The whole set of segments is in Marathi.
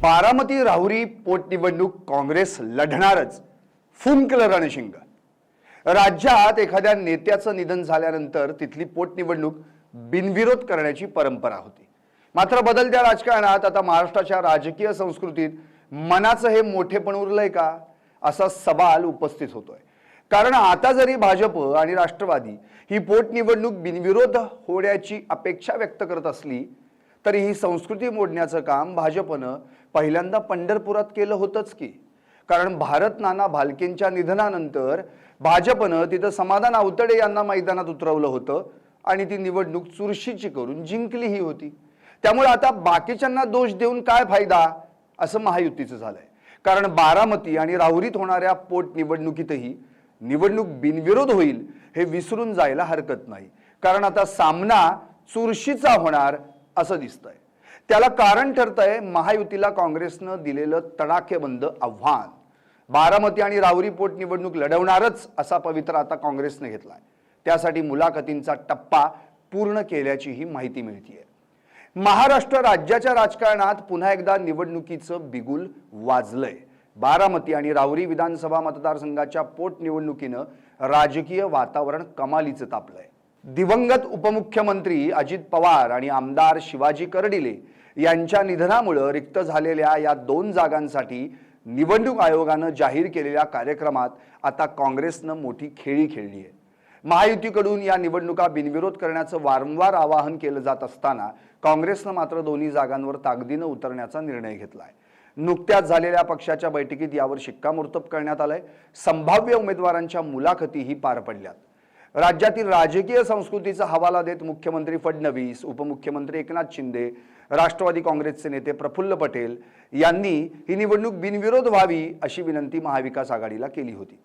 बारामती राहुरी पोटनिवडणूक काँग्रेस लढणारच, फुंकलं रणशिंग। राज्यात एखाद्या नेत्याचं निधन झाल्यानंतर तिथली पोटनिवडणूक बिनविरोध करण्याची परंपरा होती। मात्र बदलत्या राजकारणात आता महाराष्ट्राच्या राजकीय संस्कृतीत मनाचं हे मोठेपण उरलंय का, असा सवाल उपस्थित होतोय। कारण आता जरी भाजप आणि राष्ट्रवादी ही पोटनिवडणूक बिनविरोध होण्याची अपेक्षा व्यक्त करत असली तरी ही संस्कृती मोडण्याचं काम भाजपनं पहिल्यांदा पंढरपुरात केलं होतंच की। कारण भारत नाना भालकेंच्या निधनानंतर भाजपनं तिथं समाधान आवतडे यांना मैदानात उतरवलं होतं आणि ती निवडणूक चुरशीची करून जिंकलीही होती। त्यामुळे आता बाकीच्यांना दोष देऊन काय फायदा, असं महायुतीचं झालंय। कारण बारामती आणि राहुरीत होणाऱ्या पोटनिवडणुकीतही निवडणूक बिनविरोध होईल हे विसरून जायला हरकत नाही। कारण आता सामना चुरशीचा होणार असं दिसतंय। त्याला कारण ठरतंय महायुतीला काँग्रेसनं दिलेलं तडाखेबंद आव्हान। बारामती आणि राहुरी पोटनिवडणूक लढवणारच असा पवित्रा आता काँग्रेसने घेतलाय। त्यासाठी मुलाखतींचा टप्पा पूर्ण केल्याची ही माहिती मिळतीये। महाराष्ट्र राज्याच्या राजकारणात पुन्हा एकदा निवडणुकीचं बिगुल वाजलंय। बारामती आणि राहुरी विधानसभा मतदारसंघाच्या पोटनिवडणुकीनं राजकीय वातावरण कमालीचं तापलंय। दिवंगत उपमुख्यमंत्री अजित पवार आणि आमदार शिवाजी करडिले यांच्या निधनामुळे रिक्त झालेल्या या दोन जागांसाठी निवडणूक आयोगानं जाहीर केलेल्या कार्यक्रमात आता काँग्रेसनं मोठी खेळी खेळली आहे। महायुतीकडून या निवडणुका बिनविरोध करण्याचं वारंवार आवाहन केलं जात असताना काँग्रेसनं मात्र दोन्ही जागांवर ताकदीनं उतरण्याचा निर्णय घेतलाय। नुकत्याच झालेल्या पक्षाच्या बैठकीत यावर शिक्कामोर्तब करण्यात आलंय। संभाव्य उमेदवारांच्या मुलाखतीही पार पडल्यात। राज्यातील राजकीय संस्कृतीचा हवाला देत मुख्यमंत्री फडणवीस, उपमुख्यमंत्री एकनाथ शिंदे, राष्ट्रवादी काँग्रेसचे नेते प्रफुल्ल पटेल यांनी ही निवडणूक बिनविरोध व्हावी अशी विनंती महाविकास आघाडीला केली होती।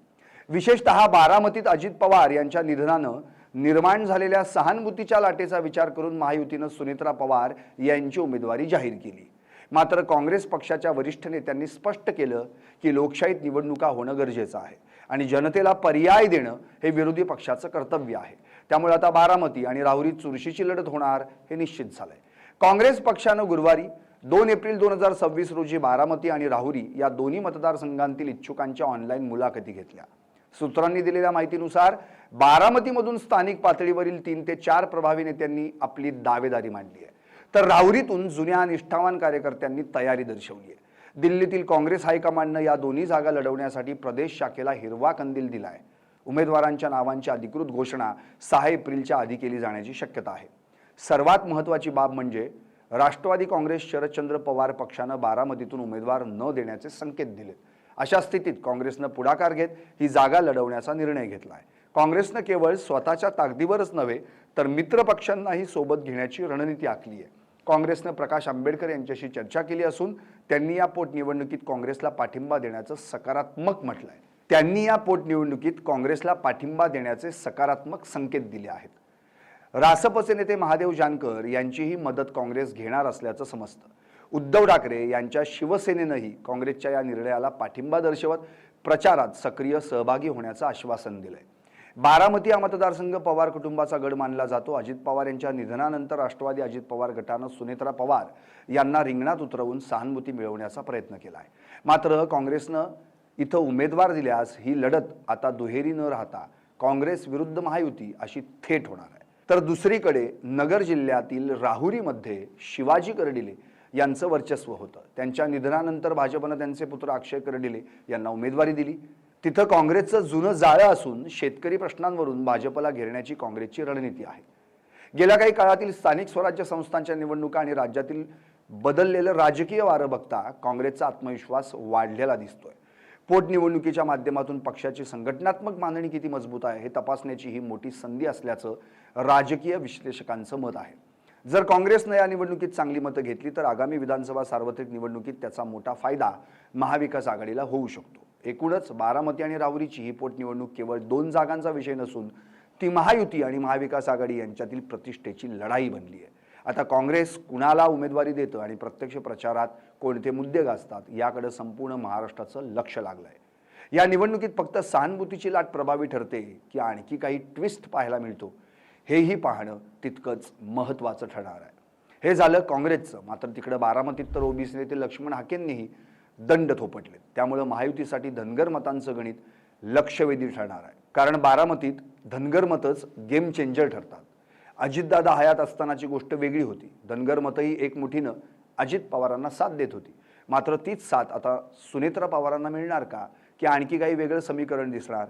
विशेषतः बारामतीत अजित पवार यांच्या निधनानं निर्माण झालेल्या सहानुभूतीच्या लाटेचा विचार करून महायुतीनं सुनेत्रा पवार यांची उमेदवारी जाहीर केली। मात्र काँग्रेस पक्षाच्या वरिष्ठ नेत्यांनी स्पष्ट केलं की लोकशाहीत निवडणुका होणं गरजेचं आहे आणि जनतेला पर्याय देणं हे विरोधी पक्षाचं कर्तव्य आहे। त्यामुळे आता बारामती आणि राहुरीत चुरशीची लढत होणार हे निश्चित झालंय। काँग्रेस पक्षानं गुरुवारी 2 एप्रिल 2026 रोजी बारामती आणि राहुरी या दोन्ही मतदारसंघांतील इच्छुकांच्या ऑनलाईन मुलाखती घेतल्या। सूत्रांनी दिलेल्या माहितीनुसार बारामतीमधून स्थानिक पातळीवरील 3 ते 4 प्रभावी नेत्यांनी आपली दावेदारी मांडली आहे, तर राहुरीतून जुन्या निष्ठावान कार्यकर्त्यांनी तयारी दर्शवली आहे। दिल्लीतील काँग्रेस हायकमांडनं या दोन्ही जागा लढवण्यासाठी प्रदेश शाखेला हिरवा कंदील दिलाय। उमेदवारांच्या नावांची अधिकृत घोषणा 6 एप्रिलच्या आधी केली जाण्याची शक्यता आहे। सर्वात महत्त्वाची बाब म्हणजे राष्ट्रवादी काँग्रेस शरदचंद्र पवार पक्षानं बारामतीतून उमेदवार न देण्याचे संकेत दिलेत। अशा स्थितीत काँग्रेसनं पुढाकार घेत ही जागा लढवण्याचा निर्णय घेतलाय। काँग्रेसनं केवळ स्वतःच्या ताकदीवरच नव्हे तर मित्र पक्षांनाही सोबत घेण्याची रणनीती आखली आहे। काँग्रेसनं प्रकाश आंबेडकर यांच्याशी चर्चा केली असून त्यांनी या पोटनिवडणुकीत काँग्रेसला पाठिंबा देण्याचं सकारात्मक म्हटलंय। त्यांनी या पोटनिवडणुकीत काँग्रेसला पाठिंबा देण्याचे सकारात्मक संकेत दिले आहेत। रासपचे नेते महादेव जानकर यांचीही मदत काँग्रेस घेणार असल्याचं समजतं। उद्धव ठाकरे यांच्या शिवसेनेनंही काँग्रेसच्या या निर्णयाला पाठिंबा दर्शवत प्रचारात सक्रिय सहभागी होण्याचं आश्वासन दिलंय। बारामती हा मतदारसंघ पवार कुटुंबाचा गड मानला जातो। अजित पवार यांच्या निधनानंतर राष्ट्रवादी अजित पवार गटानं सुनेत्रा पवार यांना रिंगणात उतरवून सहानुभूती मिळवण्याचा प्रयत्न केलाय। मात्र काँग्रेसनं इथं उमेदवार दिल्यास ही लढत आता दुहेरी न राहता काँग्रेस विरुद्ध महायुती अशी थेट होणार आहे। तर दुसरीकडे नगर जिल्ह्यातील राहुरीमध्ये शिवाजी करडिले यांचं वर्चस्व होतं। त्यांच्या निधनानंतर भाजपनं त्यांचे पुत्र अक्षय करडिले यांना उमेदवारी दिली। तिथं काँग्रेसचं जुनं जाळं असून शेतकरी प्रश्नांवरून भाजपला घेरण्याची काँग्रेसची रणनीती आहे। गेल्या काही काळातील स्थानिक स्वराज्य संस्थांच्या निवडणुका आणि राज्यातील बदललेलं राजकीय वारं बघता काँग्रेसचा आत्मविश्वास वाढलेला दिसतोय। पोटनिवडणुकीच्या माध्यमातून पक्षाची संघटनात्मक मांडणी किती मजबूत आहे हे तपासण्याची ही मोठी संधी असल्याचं राजकीय विश्लेषकांचं मत आहे। जर काँग्रेसनं या निवडणुकीत चांगली मतं घेतली तर आगामी विधानसभा सार्वत्रिक निवडणुकीत त्याचा मोठा फायदा महाविकास आघाडीला होऊ शकतो। एकूणच बारामती आणि राहुरीची ही पोटनिवडणूक केवळ 2 जागांचा विषय नसून ती महायुती आणि महाविकास आघाडी यांच्यातील प्रतिष्ठेची लढाई बनली आहे। आता काँग्रेस कुणाला उमेदवारी देतं आणि प्रत्यक्ष प्रचारात कोणते मुद्दे गाजतात याकडे संपूर्ण महाराष्ट्राचं लक्ष लागलंय। या निवडणुकीत फक्त सहानुभूतीची लाट प्रभावी ठरते की आणखी काही ट्विस्ट पाहायला मिळतो हेही पाहणं तितकंच महत्त्वाचं ठरणार आहे। हे झालं काँग्रेसचं. मात्र तिकडे बारामतीत तर ओबीसी नेते लक्ष्मण हाकेंनीही दंड थोपटले. त्यामुळे महायुतीसाठी धनगर मतांचं गणित लक्षवेधी ठरणार आहे. कारण बारामतीत धनगर मतच गेम चेंजर ठरतात. अजितदादा हयात असतानाची गोष्ट वेगळी होती. धनगर मतही एकमुठीनं अजित पवारांना साथ देत होती. मात्र तीच साथ आता सुनेत्रा पवारांना मिळणार का, की आणखी काही वेगळं समीकरण दिसणार,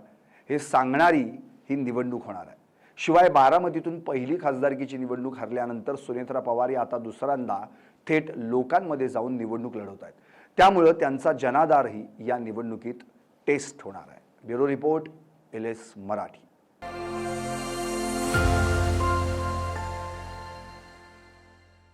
हे सांगणारी ही निवडणूक होणार आहे. शिवाय बारामतीतून पहिली खासदारकीची निवडणूक हरल्यानंतर सुनेत्रा पवार या आता दुसऱ्यांदा थेट लोकांमध्ये जाऊन निवडणूक लढवत आहेत. त्यामुळं त्यांचा जनाधारही या निवडणुकीत टेस्ट होणार आहे. Bureau report, LS Marathi.